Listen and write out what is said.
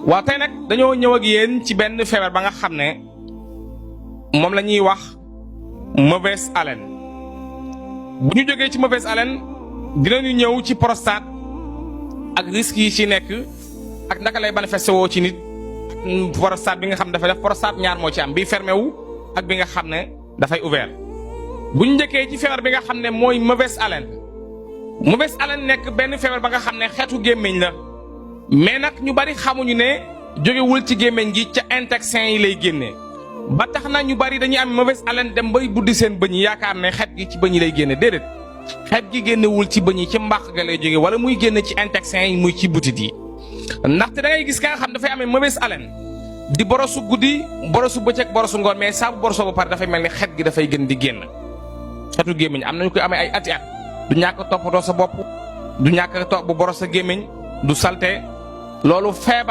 waa tey nag dañoo ñëw ak yéen ci benn feebar ba nga xam ne moom la ñuy wax mauvaise haleine. bu ñu jógee ci mauvaise haleine dinañu ñëw ci prostate ak risques yi ci nekk ak naka lay manifesté woo ci nit. prostate bi nga xam ne dafay def prostate ñaar moo ci am bii fermé wu ak bi nga xam ne dafay ouvert. bu ñu njëkkee ci feebar bi nga xam ne mooy mauvaise haleine. mauvaise haleine nekk benn feebar ba nga xam ne xeetu gémmiñ la mais nag ñu bari xamuñu ne jógewul ci gémmiñ gi ca intestin yi lay génnee ba tax na ñu bari dañuy am mauvaise haleine dem bay buddi seen bëñ yi yaakaar ne xet gi ci bëñ yi lay génne déedéet xet gi génnewul ci bëñ yi ci mbàq ga lay jóge wala muy génne ci intestin yi muy ci butit yi. ndaxte da ngay gis ka nga xam dafay amee mauvaise haleine di borosu guddi borosu bëccëg borosu ngoon mais saa bu borosoo ba pare dafay mel ni xet gi dafay gën di génn xetu gémmiñ am nañu koy amee ay ati at du ñàkk toppatoo sa bopp du ñàkk topp bu boros sa gémmiñ du salte loolu feebar